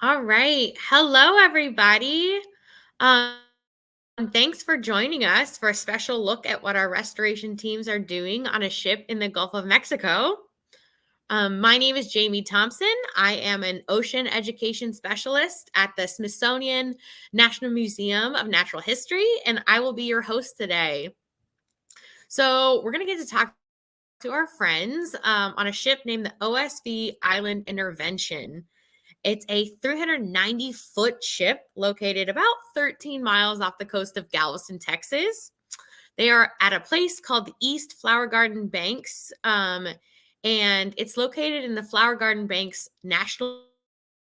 All right. Hello, everybody. Um, Thanks for joining us for a special look at what our restoration teams are doing on a ship in the Gulf of Mexico. My name is Jamie Thompson. I am an ocean education specialist at the Smithsonian National Museum of Natural History, and I will be your host today. So, we're going to get to talk to our friends on a ship named the OSV Island Intervention. It's a 390-foot ship located about 13 miles off the coast of Galveston, Texas. They are at a place called the East Flower Garden Banks, and it's located in the Flower Garden Banks National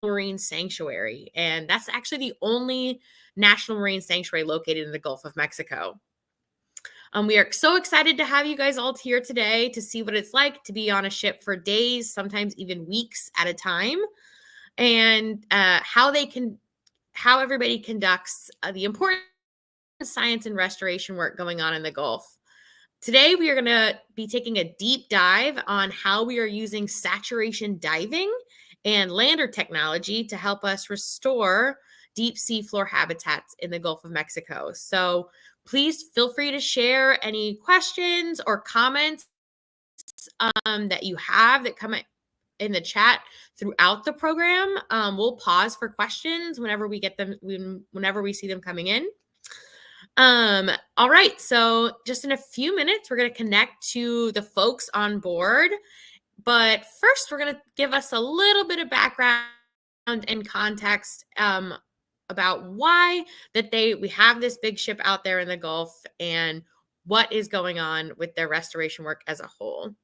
Marine Sanctuary. And that's actually the only national marine sanctuary located in the Gulf of Mexico. We are so excited to have you guys all here today to see what it's like to be on a ship for days, sometimes even weeks at a time, and how everybody conducts the important science and restoration work going on in the Gulf. Today, we are going to be taking a deep dive on how we are using saturation diving and lander technology to help us restore deep sea floor habitats in the Gulf of Mexico. So please feel free to share any questions or comments that you have that come in the chat throughout the program. We'll pause for questions whenever we get them, whenever we see them coming in. All right, so just in a few minutes, we're going to connect to the folks on board. But first, we're going to give us a little bit of background and context about why we have this big ship out there in the Gulf and what is going on with their restoration work as a whole.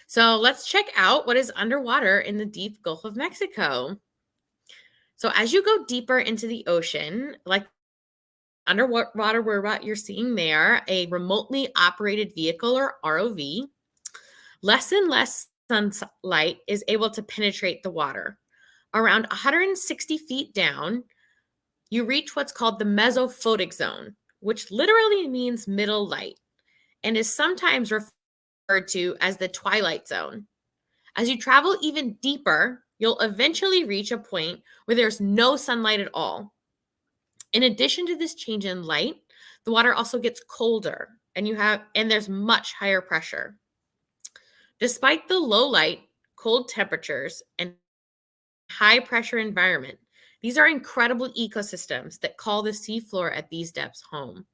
So let's check out what is underwater in the deep Gulf of Mexico. So as you go deeper into the ocean, like underwater robot you're seeing there, a remotely operated vehicle or ROV, less and less sunlight is able to penetrate the water. Around 160 feet down, you reach what's called the mesophotic zone, which literally means middle light, and is sometimes referred to as the Twilight zone. As you travel even deeper, you'll eventually reach a point where there's no sunlight at all. In addition to this change in light, the water also gets colder and there's much higher pressure. Despite the low light, cold temperatures, and high pressure environment, these are incredible ecosystems that call the seafloor at these depths home.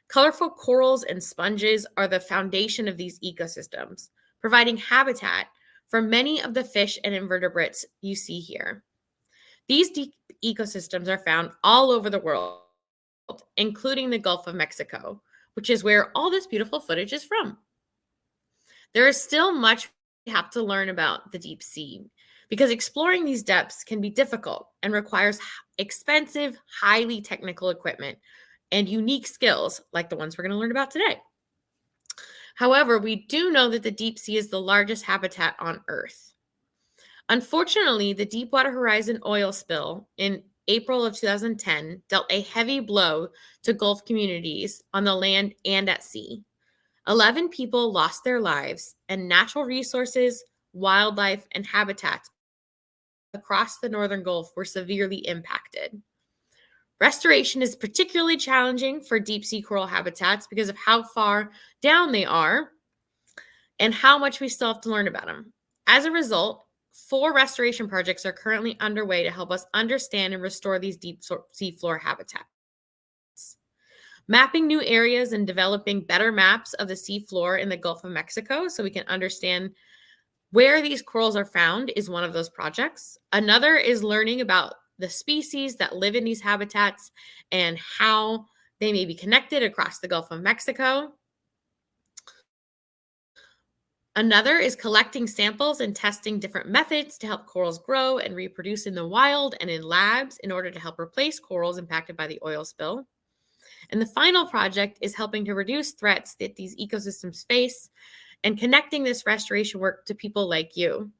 Colorful corals and sponges are the foundation of these ecosystems, providing habitat for many of the fish and invertebrates you see here. These deep ecosystems are found all over the world, including the Gulf of Mexico, which is where all this beautiful footage is from. There is still much we have to learn about the deep sea because exploring these depths can be difficult and requires expensive, highly technical equipment and unique skills like the ones we're going to learn about today. However, we do know that the deep sea is the largest habitat on Earth. Unfortunately, the Deepwater Horizon oil spill in April of 2010 dealt a heavy blow to Gulf communities on the land and at sea. 11 people lost their lives, and natural resources, wildlife, and habitats across the northern Gulf were severely impacted. Restoration is particularly challenging for deep sea coral habitats because of how far down they are and how much we still have to learn about them. As a result, 4 restoration projects are currently underway to help us understand and restore these deep seafloor habitats. Mapping new areas and developing better maps of the seafloor in the Gulf of Mexico so we can understand where these corals are found is one of those projects. Another is learning about the species that live in these habitats and how they may be connected across the Gulf of Mexico. Another is collecting samples and testing different methods to help corals grow and reproduce in the wild and in labs in order to help replace corals impacted by the oil spill. And the final project is helping to reduce threats that these ecosystems face and connecting this restoration work to people like you.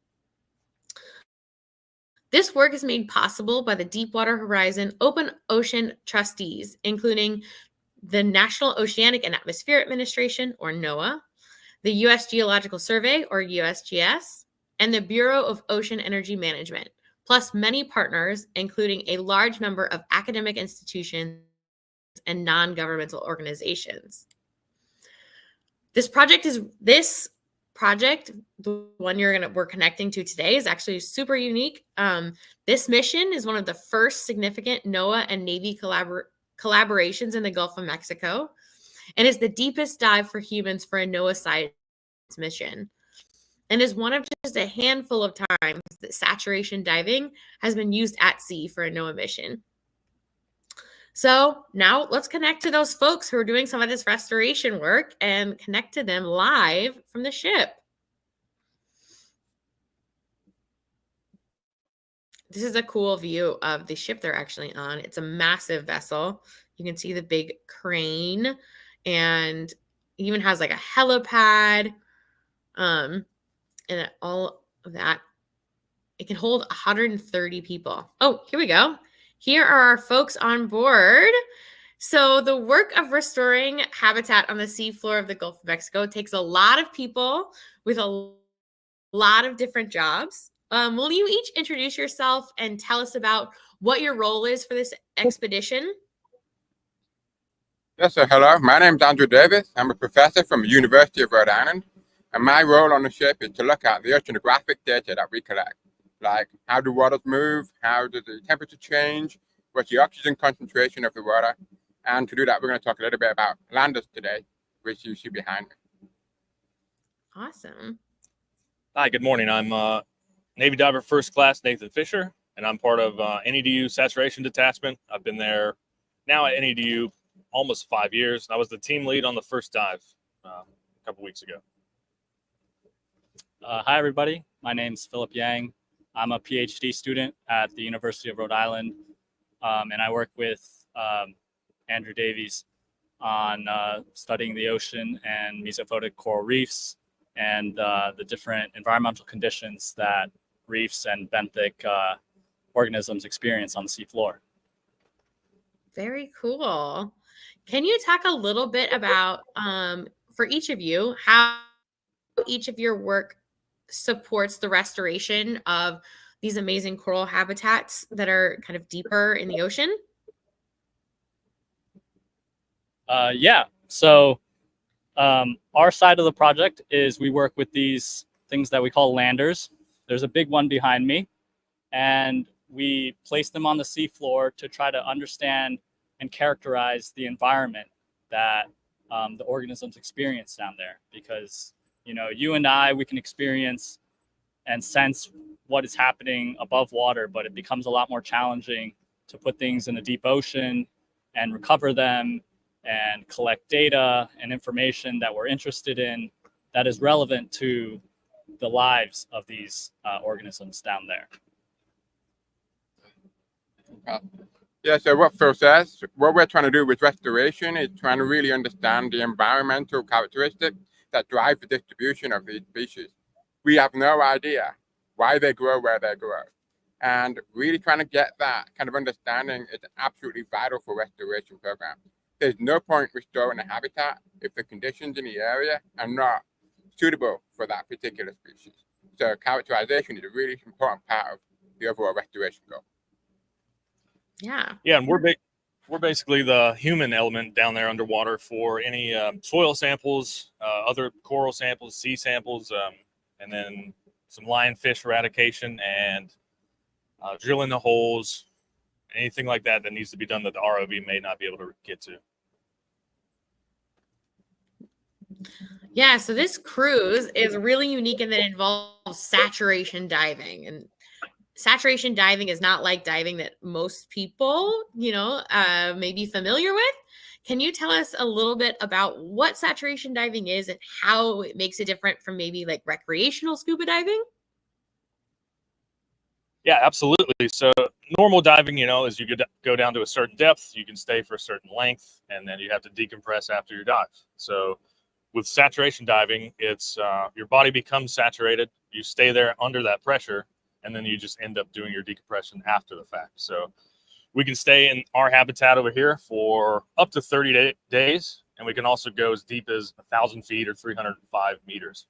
This work is made possible by the Deepwater Horizon Open Ocean Trustees, including the National Oceanic and Atmospheric Administration, or NOAA, the U.S. Geological Survey, or USGS, and the Bureau of Ocean Energy Management, plus many partners, including a large number of academic institutions and non-governmental organizations. This project, the one we're connecting to today, is actually super unique. This mission is one of the first significant NOAA and Navy collaborations in the Gulf of Mexico, and is the deepest dive for humans for a NOAA science mission, and is one of just a handful of times that saturation diving has been used at sea for a NOAA mission. So now let's connect to those folks who are doing some of this restoration work and connect to them live from the ship. This is a cool view of the ship they're actually on. It's a massive vessel. You can see the big crane, and it even has like a helipad, and all of that. It can hold 130 people. Oh, here we go. Here are our folks on board. So the work of restoring habitat on the seafloor of the Gulf of Mexico takes a lot of people with a lot of different jobs. Will you each introduce yourself and tell us about what your role is for this expedition? Yes, sir. Hello. My name is Andrew Davis. I'm a professor from the University of Rhode Island, and my role on the ship is to look at the oceanographic data that we collect, like how do waters move, how does the temperature change, what's the oxygen concentration of the water, and to do that, we're going to talk a little bit about landers today, which you see behind me. Awesome. Hi, good morning. I'm Navy Diver First Class Nathan Fisher, and I'm part of NEDU Saturation Detachment. I've been there now at NEDU almost 5 years. I was the team lead on the first dive a couple weeks ago. Hi, everybody. My name's Philip Yang. I'm a PhD student at the University of Rhode Island, and I work with Andrew Davies on studying the ocean and mesophotic coral reefs and the different environmental conditions that reefs and benthic organisms experience on the seafloor. Very cool. Can you talk a little bit about, for each of you, how each of your work supports the restoration of these amazing coral habitats that are kind of deeper in the ocean? Yeah. So our side of the project is we work with these things that we call landers. There's a big one behind me, and we place them on the seafloor to try to understand and characterize the environment that the organisms experience down there. Because, you know, you and I, we can experience and sense what is happening above water, but it becomes a lot more challenging to put things in the deep ocean and recover them and collect data and information that we're interested in that is relevant to the lives of these organisms down there. Yeah, so what Phil says, what we're trying to do with restoration is trying to really understand the environmental characteristics that drive the distribution of these species. We have no idea why they grow where they grow. And really trying to get that kind of understanding is absolutely vital for restoration programs. There's no point restoring a habitat if the conditions in the area are not suitable for that particular species. So characterization is a really important part of the overall restoration goal. Yeah. Yeah, and we're basically the human element down there underwater for any soil samples, other coral samples, sea samples, and then some lionfish eradication and drilling the holes, anything like that that needs to be done that the ROV may not be able to get to. Yeah, so this cruise is really unique in that it involves saturation diving. And saturation diving is not like diving that most people, may be familiar with. Can you tell us a little bit about what saturation diving is and how it makes it different from maybe like recreational scuba diving? Yeah, absolutely. So normal diving, is you go down to a certain depth, you can stay for a certain length, and then you have to decompress after your dive. So with saturation diving, it's your body becomes saturated, you stay there under that pressure, and then you just end up doing your decompression after the fact. So we can stay in our habitat over here for up to 30 days, and we can also go as deep as 1,000 feet or 305 meters.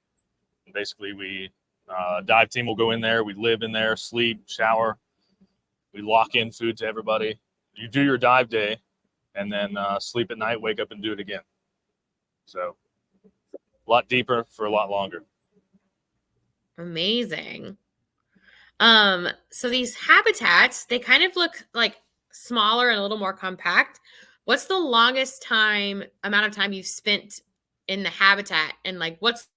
And basically, we dive team will go in there, we live in there, sleep, shower, We lock in food to everybody. You do your dive day, and then sleep at night, wake up and do it again. So a lot deeper for a lot longer. Amazing. So these habitats, they kind of look like smaller and a little more compact. What's the longest amount of time you've spent in the habitat, and like what's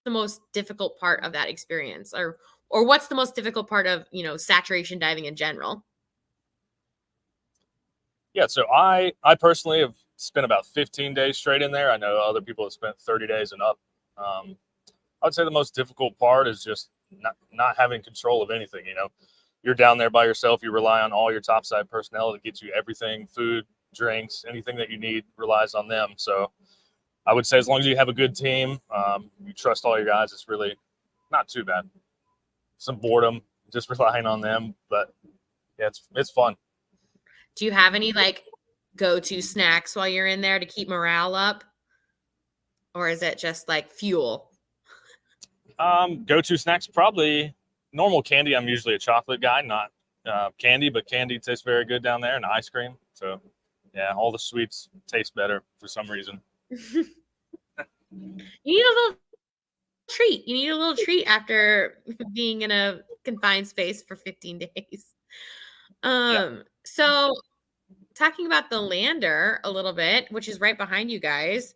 the most difficult part of that experience, or what's the most difficult part of, saturation diving in general? Yeah, so I personally have spent about 15 days straight in there. I know other people have spent 30 days and up. I would say the most difficult part is just not having control of anything. You're down there by yourself. You rely on all your topside personnel to get you everything, food, drinks, anything that you need relies on them. So I would say as long as you have a good team, you trust all your guys, it's really not too bad. Some boredom, just relying on them, but yeah, it's fun. Do you have any like go-to snacks while you're in there to keep morale up? Or is it just like fuel? Go-to snacks, probably normal candy. I'm usually a chocolate guy, not candy, but candy tastes very good down there, and ice cream. So yeah, all the sweets taste better for some reason. You need a little treat. You need a little treat after being in a confined space for 15 days. So talking about the lander a little bit, which is right behind you guys.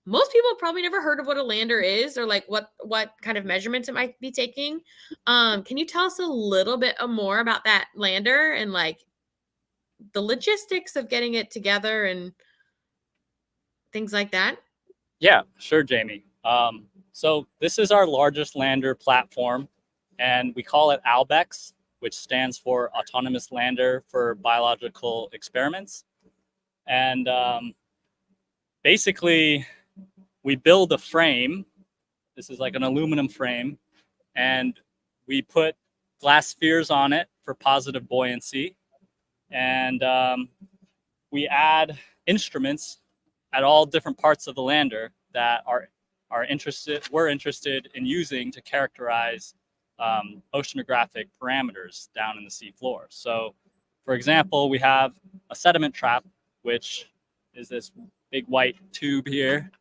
Most people have probably never heard of what a lander is, or like what kind of measurements it might be taking. Can you tell us a little bit more about that lander and like the logistics of getting it together and things like that? Yeah, sure, Jamie. So this is our largest lander platform, and we call it ALBEX, which stands for Autonomous Lander for Biological Experiments. And basically, we build a frame. This is like an aluminum frame, and we put glass spheres on it for positive buoyancy. And we add instruments at all different parts of the lander that we're interested in using to characterize oceanographic parameters down in the sea floor. So, for example, we have a sediment trap, which is this big white tube here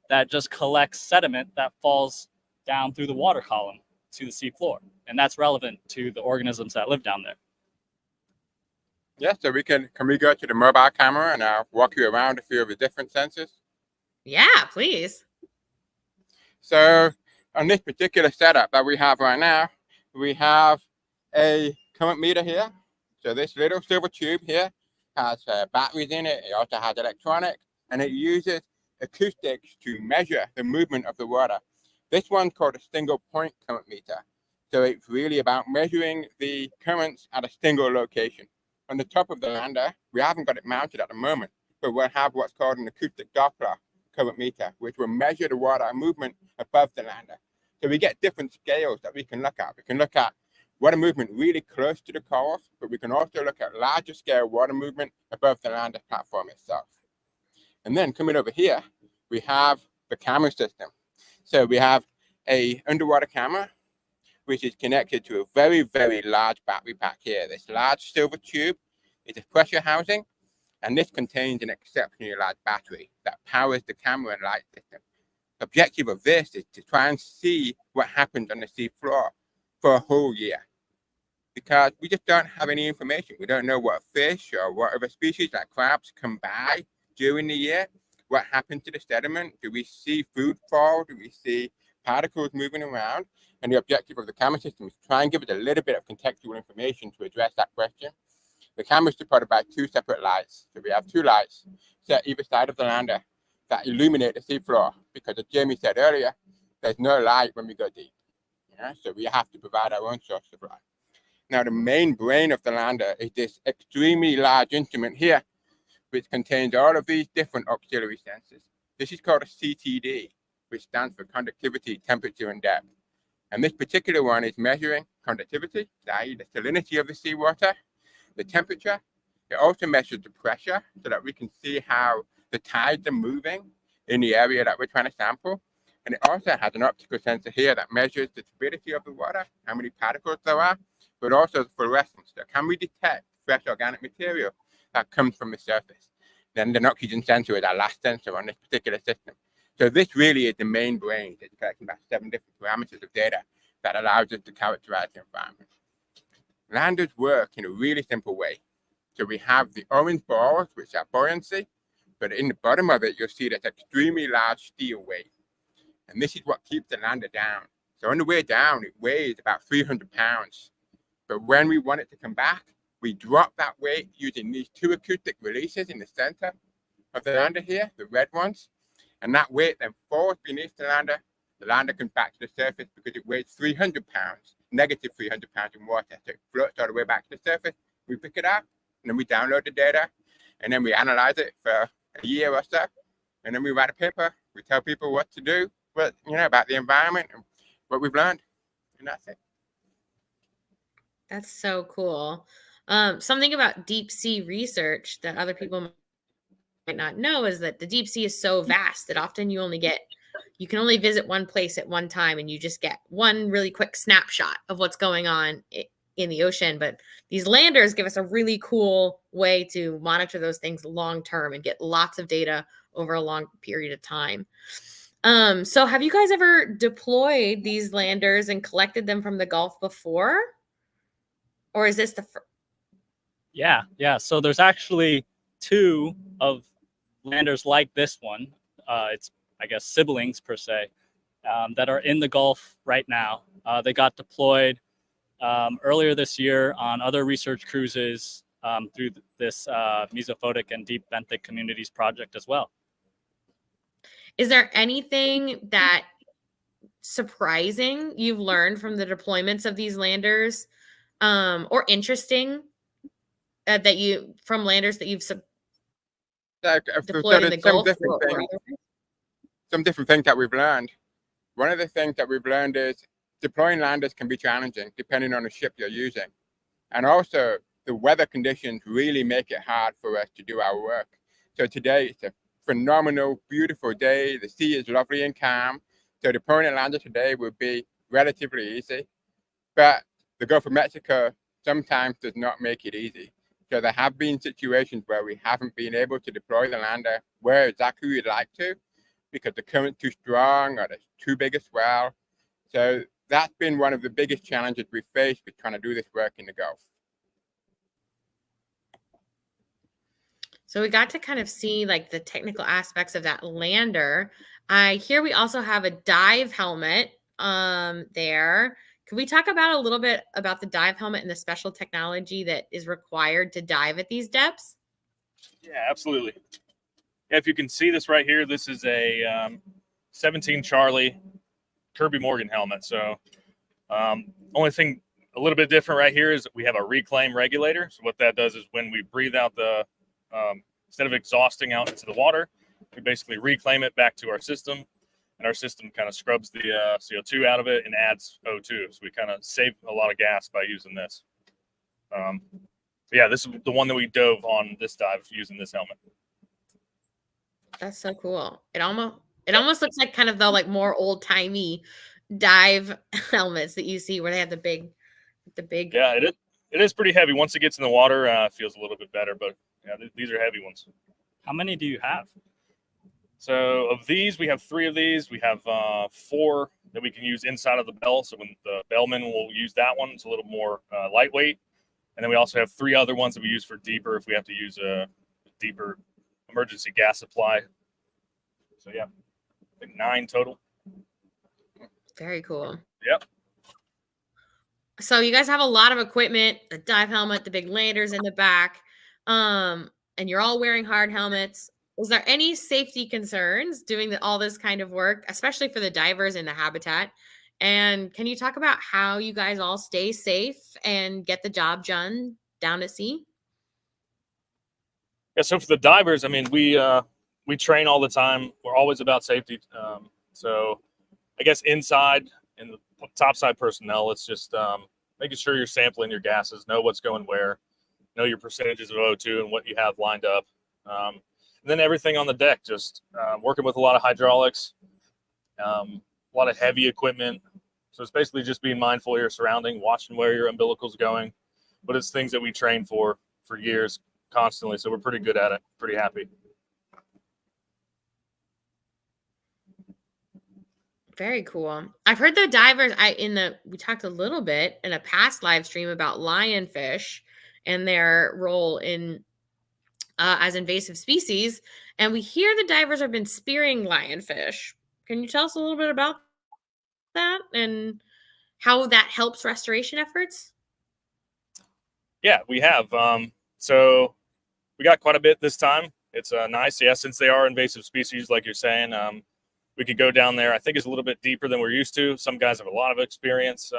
that just collects sediment that falls down through the water column to the sea floor. And that's relevant to the organisms that live down there. Yeah, so can we go to the mobile camera and I'll walk you around a few of the different sensors? Yeah, please. So on this particular setup that we have right now, we have a current meter here. So this little silver tube here has batteries in it. It also has electronics, and it uses acoustics to measure the movement of the water. This one's called a single point current meter. So it's really about measuring the currents at a single location. On the top of the lander, we haven't got it mounted at the moment, but we'll have what's called an acoustic Doppler current meter, which will measure the water movement above the lander. So we get different scales that we can look at. We can look at water movement really close to the corals, but we can also look at larger scale water movement above the lander platform itself. And then coming over here, we have the camera system. So we have a underwater camera, which is connected to a very, very large battery pack here. This large silver tube is a pressure housing, and this contains an exceptionally large battery that powers the camera and light system. The objective of this is to try and see what happens on the sea floor for a whole year, because we just don't have any information. We don't know what fish or what other species like crabs come by during the year. What happened to the sediment? Do we see food fall? Do we see particles moving around? And the objective of the camera system is to try and give it a little bit of contextual information to address that question. The camera is supported by two separate lights. So we have two lights set either side of the lander that illuminate the seafloor, because as Jamie said earlier, there's no light when we go deep. Yeah? So we have to provide our own source of light. Now, the main brain of the lander is this extremely large instrument here, which contains all of these different auxiliary sensors. This is called a CTD, which stands for conductivity, temperature, and depth. And this particular one is measuring conductivity, i.e. the salinity of the seawater, the temperature. It also measures the pressure so that we can see how the tides are moving in the area that we're trying to sample. And it also has an optical sensor here that measures the turbidity of the water, how many particles there are, but also fluorescence. So can we detect fresh organic material that comes from the surface? Then the oxygen sensor is our last sensor on this particular system. So this really is the main brain. It's collecting about 7 different parameters of data that allows us to characterize the environment. Landers work in a really simple way. So we have the orange balls, which are buoyancy, but in the bottom of it, you'll see this extremely large steel weight. And this is what keeps the lander down. So on the way down, it weighs about 300 pounds. But when we want it to come back, we drop that weight using these 2 acoustic releases in the center of the lander here, the red ones. And that weight then falls beneath the lander. The lander comes back to the surface because it weighs 300 pounds, negative 300 pounds in water. So it floats all the way back to the surface. We pick it up, and then we download the data, and then we analyze it for a year or so. And then we write a paper. We tell people what to do, about the environment and what we've learned. And that's it. That's so cool. Something about deep sea research that other people might not know is that the deep sea is so vast that often you can only visit one place at one time, and you just get one really quick snapshot of what's going on in the ocean. But these landers give us a really cool way to monitor those things long term and get lots of data over a long period of time. So have you guys ever deployed these landers and collected them from the Gulf before? Or is this the first? Yeah. So there's actually 2 of landers like this one. It's, I guess, siblings per se, that are in the Gulf right now. They got deployed earlier this year on other research cruises through this mesophotic and deep benthic communities project as well. Is there anything that surprising you've learned from the deployments of these landers, or interesting from landers that you've deployed in the Gulf? Some different things that we've learned. One of the things that we've learned is deploying landers can be challenging depending on the ship you're using. And also the weather conditions really make it hard for us to do our work. So today it's a phenomenal, beautiful day. The sea is lovely and calm. So deploying a lander today would be relatively easy. But the Gulf of Mexico sometimes does not make it easy. So there have been situations where we haven't been able to deploy the lander where exactly we'd like to, because the current's too strong or there's too big a swell. So that's been one of the biggest challenges we face with trying to do this work in the Gulf. So we got to kind of see like the technical aspects of that lander. I hear we also have a dive helmet there. Can we talk about a little bit about the dive helmet and the special technology that is required to dive at these depths? Yeah, absolutely. Yeah, if you can see this right here, this is a 17 Charlie Kirby Morgan helmet. So only thing a little bit different right here is that we have a reclaim regulator. So what that does is when we breathe out instead of exhausting out into the water, we basically reclaim it back to our system, and our system kind of scrubs the CO2 out of it and adds O2. So we kind of save a lot of gas by using this. Yeah, this is the one that we dove on this dive using this helmet. That's so cool. It almost looks like kind of the like more old timey dive helmets that you see where they have the big. Yeah, it is pretty heavy. Once it gets in the water, it feels a little bit better, but yeah, these are heavy ones. How many do you have? So of these, we have 3 of these. We have 4 that we can use inside of the bell. So when the bellman will use that one, it's a little more lightweight. And then we also have 3 other ones that we use for deeper if we have to use a deeper emergency gas supply. So yeah, I think 9 total. Very cool. Yep. So you guys have a lot of equipment, the dive helmet, the big landers in the back, and you're all wearing hard helmets. Was there any safety concerns doing all this kind of work, especially for the divers in the habitat? And can you talk about how you guys all stay safe and get the job done down at sea? Yeah, so for the divers, I mean, we train all the time. We're always about safety. So I guess inside in the topside personnel, it's just making sure you're sampling your gases, know what's going where, know your percentages of O2 and what you have lined up. And then everything on the deck, just working with a lot of hydraulics, a lot of heavy equipment. So it's basically just being mindful of your surrounding, watching where your umbilical's going. But it's things that we train for years constantly. So we're pretty good at it, pretty happy. Very cool. I've heard the divers. We talked a little bit in a past live stream about lionfish and their role in as invasive species, and we hear the divers have been spearing lionfish. Can you tell us a little bit about that and how that helps restoration efforts? Yeah, we have. So we got quite a bit this time. It's nice, yeah, since they are invasive species, like you're saying. We could go down there. I think it's a little bit deeper than we're used to. Some guys have a lot of experience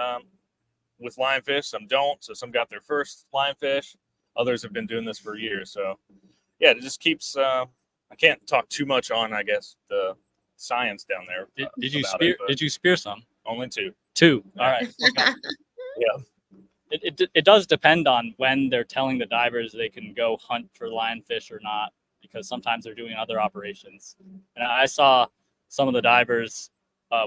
with lionfish. Some don't. So some got their first lionfish. Others have been doing this for years. So yeah, it just keeps. I can't talk too much on, I guess, the science down there. Did you spear? Did you spear some? Only two. Two. All right. Yeah. It does depend on when they're telling the divers they can go hunt for lionfish or not, because sometimes they're doing other operations. And I saw some of the divers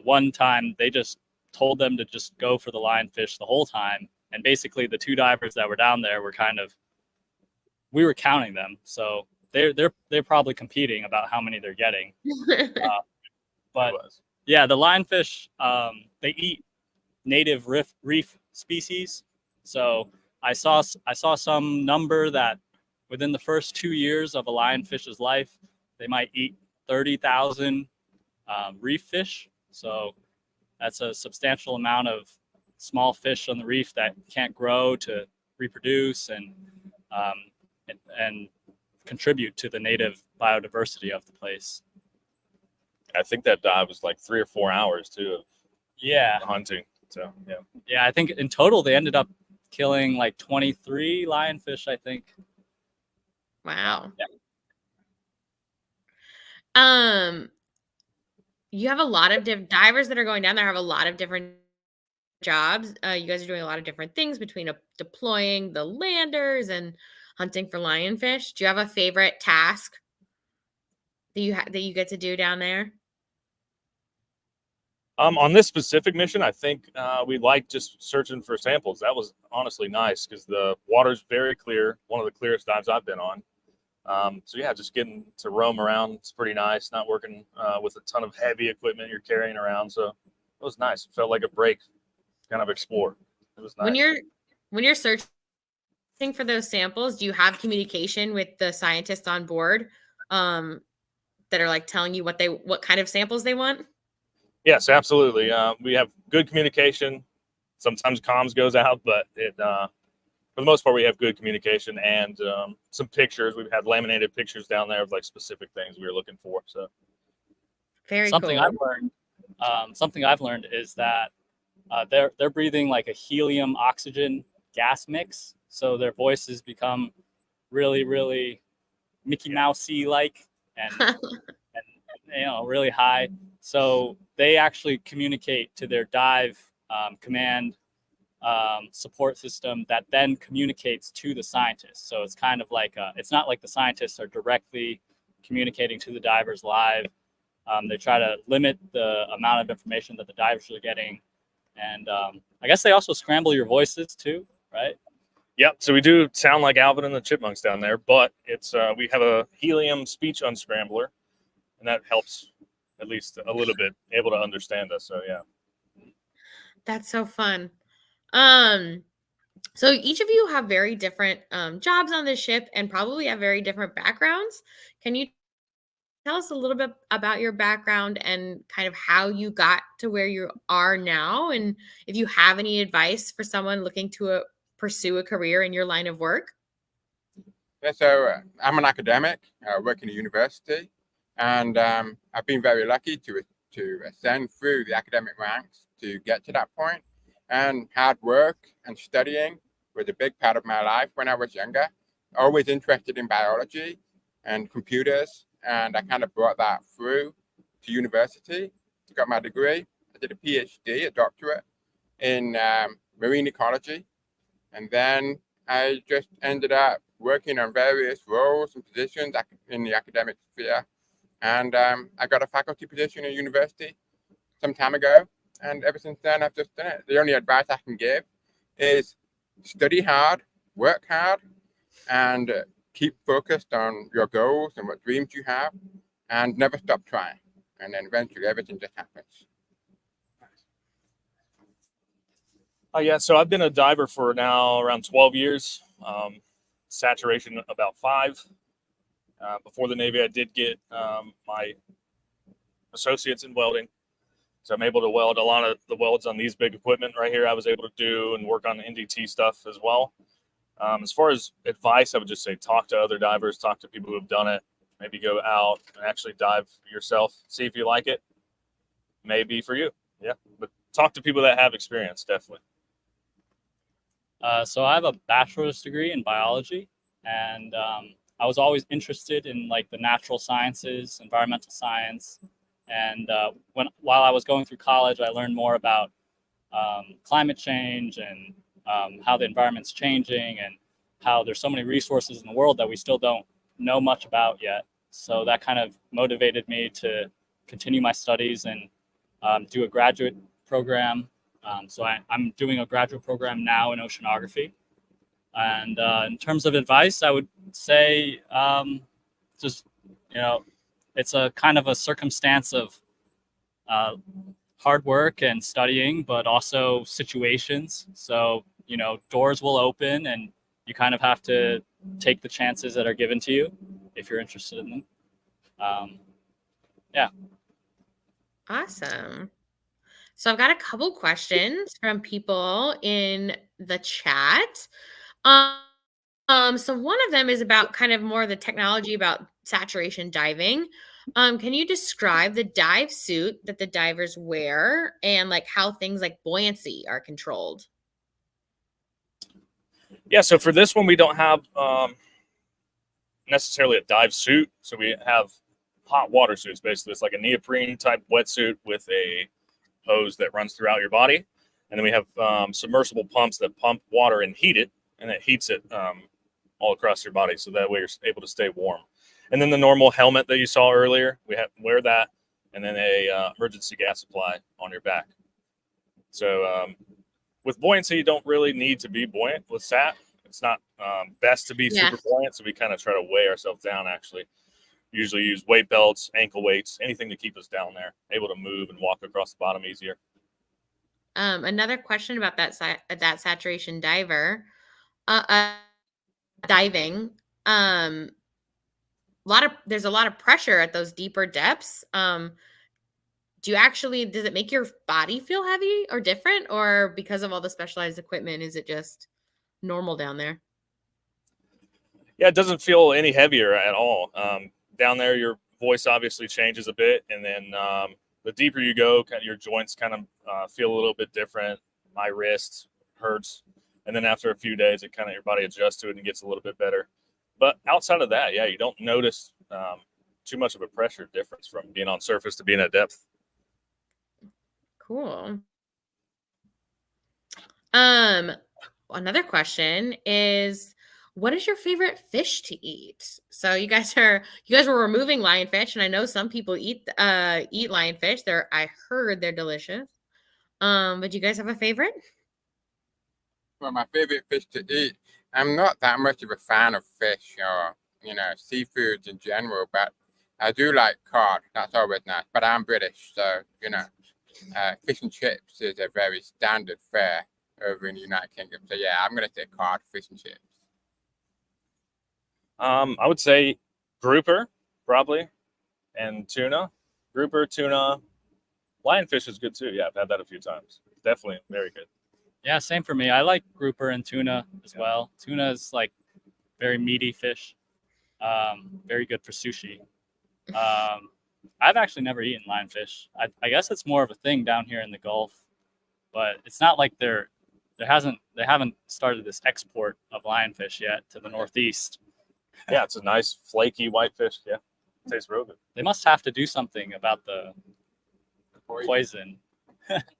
one time, they just told them to just go for the lionfish the whole time. And basically the two divers that were down there were we were counting them. So they're probably competing about how many they're getting. But yeah, the lionfish, they eat native reef species. So I saw some number that within the first 2 years of a lionfish's life, they might eat 30,000 reef fish. So that's a substantial amount of small fish on the reef that can't grow to reproduce and contribute to the native biodiversity of the place. I think that dive was like 3 or 4 hours too of hunting. So yeah, I think in total they ended up killing like 23 lionfish, I think. Wow. Yeah. You have a lot of divers that are going down there have a lot of different jobs. You guys are doing a lot of different things between deploying the landers and hunting for lionfish. Do you have a favorite task that you get to do down there? On this specific mission, I think we like just searching for samples. That was honestly nice because the water's very clear. One of the clearest dives I've been on. So yeah, just getting to roam around. It's pretty nice. Not working with a ton of heavy equipment you're carrying around. So it was nice. It felt like a break, kind of explore. It was nice. When you're searching for those samples, do you have communication with the scientists on board that are like telling you what kind of samples they want? Yes, absolutely. We have good communication. Sometimes comms goes out, but for the most part, we have good communication and some pictures. We've had laminated pictures down there of like specific things we were looking for. So very something cool. Something I've learned is that they're breathing like a helium oxygen gas mix, so their voices become really, really Mickey Mousey like and really high. So they actually communicate to their dive command support system that then communicates to the scientists. So it's kind of like it's not like the scientists are directly communicating to the divers live. They try to limit the amount of information that the divers are getting, and I guess they also scramble your voices too, right? Yep. So we do sound like Alvin and the Chipmunks down there, but it's we have a helium speech unscrambler, and that helps at least a little bit able to understand us. So yeah. That's so fun. So each of you have very different jobs on this ship and probably have very different backgrounds. Can you tell us a little bit about your background and kind of how you got to where you are now? And if you have any advice for someone looking to pursue a career in your line of work? Yeah, so I'm an academic, working at university. And I've been very lucky to ascend through the academic ranks to get to that point. And hard work and studying was a big part of my life when I was younger. Always interested in biology and computers. And I kind of brought that through to university. Got my degree. I did a PhD, a doctorate in marine ecology. And then I just ended up working on various roles and positions in the academic sphere. And I got a faculty position at university some time ago. And ever since then, I've just done it. The only advice I can give is study hard, work hard, and keep focused on your goals and what dreams you have, and never stop trying. And then eventually everything just happens. Yeah, so I've been a diver for now around 12 years. Saturation about 5. Before the Navy, I did get my associates in welding. So I'm able to weld a lot of the welds on these big equipment right here. I was able to do and work on NDT stuff as well. As far as advice, I would just say talk to other divers, talk to people who have done it. Maybe go out and actually dive yourself, see if you like it. Maybe for you, yeah. But talk to people that have experience, definitely. So I have a bachelor's degree in biology, and I was always interested in like the natural sciences, environmental science, and while I was going through college, I learned more about climate change and how the environment's changing and how there's so many resources in the world that we still don't know much about yet. So that kind of motivated me to continue my studies and do a graduate program. So I'm doing a graduate program now in oceanography. And in terms of advice, I would say just, it's a kind of a circumstance of hard work and studying, but also situations. So, doors will open and you kind of have to take the chances that are given to you if you're interested in them. Yeah. Awesome. So I've got a couple questions from people in the chat. So one of them is about kind of more the technology about saturation diving. Can you describe the dive suit that the divers wear and like how things like buoyancy are controlled? Yeah, so for this one, we don't have necessarily a dive suit. So we have hot water suits, basically. It's like a neoprene type wetsuit with a hose that runs throughout your body. And then we have submersible pumps that pump water and heat it, and it heats it all across your body. So that way you're able to stay warm. And then the normal helmet that you saw earlier, we wear that, and then a emergency gas supply on your back. So with buoyancy, you don't really need to be buoyant with SAT. It's not best to be super buoyant, so we kind of try to weigh ourselves down, actually. Usually use weight belts, ankle weights, anything to keep us down there, able to move and walk across the bottom easier. Another question about that saturation diving. There's a lot of pressure at those deeper depths. Does it make your body feel heavy or different, or because of all the specialized equipment, is it just normal down there? Yeah, it doesn't feel any heavier at all. Down there, your voice obviously changes a bit, and then the deeper you go, your joints kind of feel a little bit different. My wrist hurts, and then after a few days, your body adjusts to it and gets a little bit better. But outside of that, yeah, you don't notice too much of a pressure difference from being on surface to being at depth. Cool. Another question is, what is your favorite fish to eat? So you guys were removing lionfish, and I know some people eat lionfish. I heard they're delicious. But do you guys have a favorite? Well, my favorite fish to eat, I'm not that much of a fan of fish or, seafoods in general, but I do like cod. That's always nice. But I'm British, so, fish and chips is a very standard fare over in the United Kingdom. So, yeah, I'm going to say cod, fish and chips. I would say grouper, probably, and tuna. Grouper, tuna. Lionfish is good, too. Yeah, I've had that a few times. Definitely very good. Yeah, same for me. I like grouper and tuna as well. Tuna is like very meaty fish. Very good for sushi. I've actually never eaten lionfish. I guess it's more of a thing down here in the Gulf, but it's not like they haven't started this export of lionfish yet to the Northeast. Yeah, it's a nice flaky white fish. Yeah, it tastes real good. They must have to do something about the poison.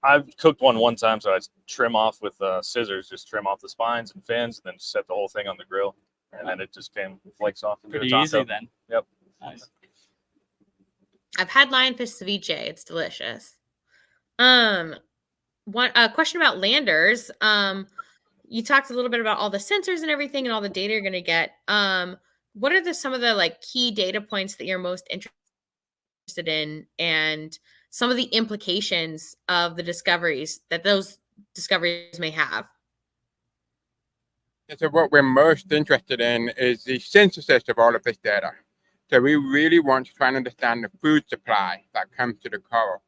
I've cooked one time, so I trim off with scissors, just trim off the spines and fins, and then set the whole thing on the grill, and then it just flakes off. Pretty easy then. Yep. Nice. I've had lionfish ceviche. It's delicious. a question about landers. You talked a little bit about all the sensors and everything and all the data you're going to get. What are some of the like key data points that you're most interested in, and some of the implications of the discoveries that those discoveries may have? So what we're most interested in is the synthesis of all of this data. So we really want to try and understand the food supply that comes to the coral.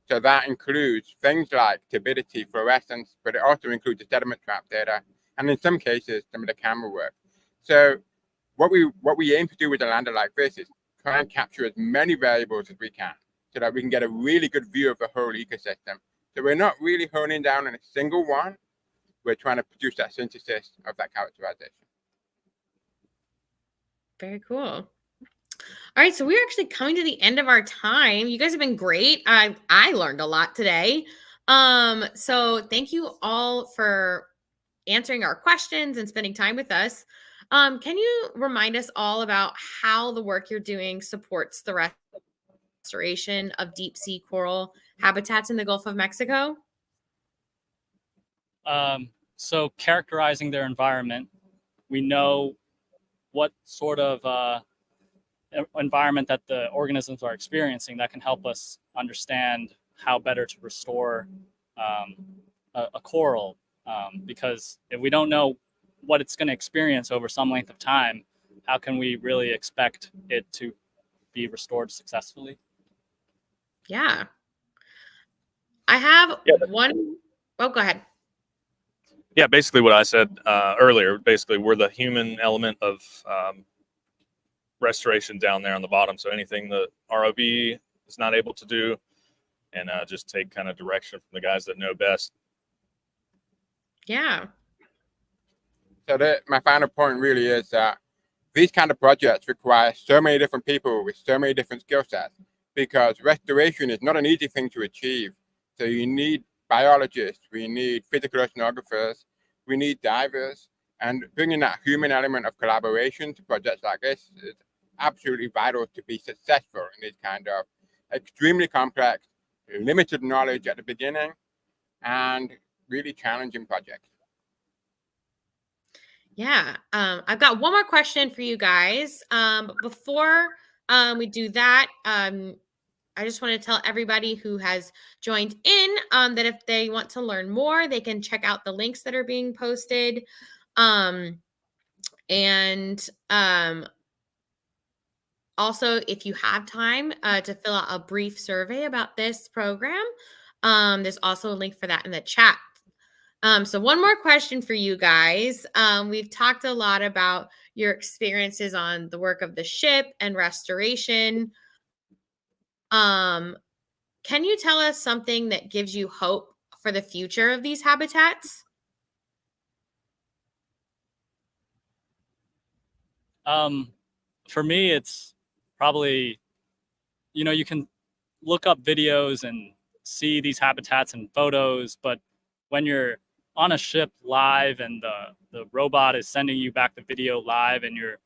So that includes things like turbidity, fluorescence, but it also includes the sediment trap data, and in some cases, some of the camera work. So what we aim to do with a lander like this is try and capture as many variables as we can so that we can get a really good view of the whole ecosystem. So we're not really honing down on a single one. We're trying to produce that synthesis of that characterization. Very cool. All right, so we're actually coming to the end of our time. You guys have been great. I learned a lot today. So thank you all for answering our questions and spending time with us. Can you remind us all about how the work you're doing supports the restoration of deep sea coral habitats in the Gulf of Mexico? So characterizing their environment, we know what sort of environment that the organisms are experiencing that can help us understand how better to restore a coral. Because if we don't know what it's going to experience over some length of time, how can we really expect it to be restored successfully? Yeah. I have one. Oh, go ahead. Yeah, basically what I said earlier. Basically, we're the human element of restoration down there on the bottom. So anything the ROV is not able to do, and just take kind of direction from the guys that know best. Yeah. So my final point really is that these kind of projects require so many different people with so many different skill sets, because restoration is not an easy thing to achieve. So you need biologists, we need physical oceanographers, we need divers, and bringing that human element of collaboration to projects like this is absolutely vital to be successful in these kind of extremely complex, limited knowledge at the beginning, and really challenging projects. Yeah. I've got one more question for you guys. But before we do that, I just want to tell everybody who has joined in that if they want to learn more, they can check out the links that are being posted. Also, if you have time to fill out a brief survey about this program, there's also a link for that in the chat. So one more question for you guys. We've talked a lot about your experiences on the work of the ship and restoration. Can you tell us something that gives you hope for the future of these habitats? For me, it's probably, you can look up videos and see these habitats and photos, but when you're on a ship live and the robot is sending you back the video live, and you're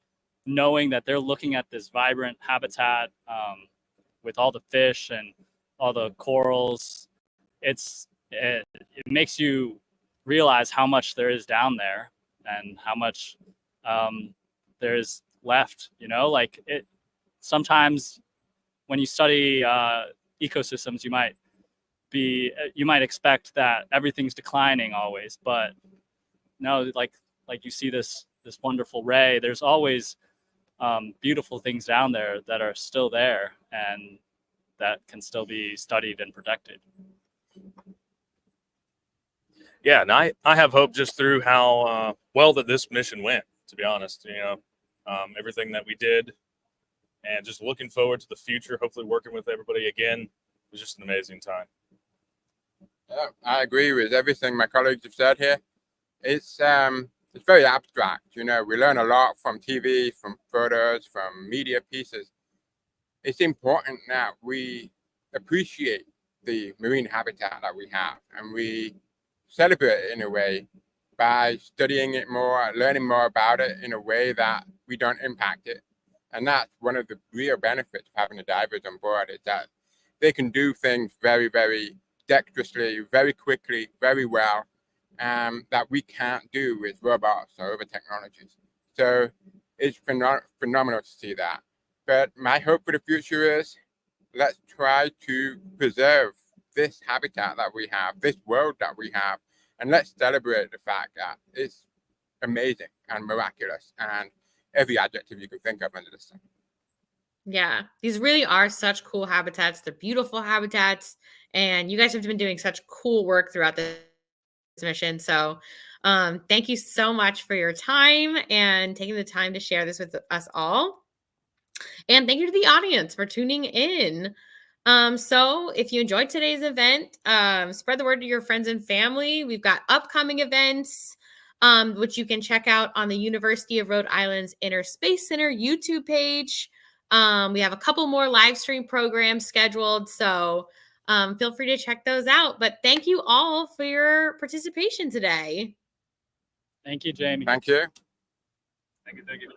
knowing that they're looking at this vibrant habitat with all the fish and all the corals, it makes you realize how much there is down there and how much there is left. Like it sometimes when you study ecosystems, you might expect that everything's declining always, but no, like you see this wonderful ray. There's always beautiful things down there that are still there and that can still be studied and protected. Yeah, and I have hope just through how well that this mission went, to be honest. Everything that we did, and just looking forward to the future, hopefully working with everybody again. It was just an amazing time. Yeah, I agree with everything my colleagues have said here. It's very abstract. We learn a lot from TV, from photos, from media pieces. It's important that we appreciate the marine habitat that we have, and we celebrate it in a way by studying it more, learning more about it in a way that we don't impact it. And that's one of the real benefits of having the divers on board, is that they can do things very, very dexterously, very quickly, very well, that we can't do with robots or other technologies. So it's phenomenal to see that. But my hope for the future is, let's try to preserve this habitat that we have, this world that we have, and let's celebrate the fact that it's amazing and miraculous and every adjective you can think of under the sun. Yeah, these really are such cool habitats. They're beautiful habitats, and you guys have been doing such cool work throughout this mission. So thank you so much for your time and taking the time to share this with us all. And thank you to the audience for tuning in. So if you enjoyed today's event, spread the word to your friends and family. We've got upcoming events, which you can check out on the University of Rhode Island's Inner Space Center YouTube page. We have a couple more live stream programs scheduled, so feel free to check those out. But thank you all for your participation today. Thank you, Jamie. Thank you. Thank you.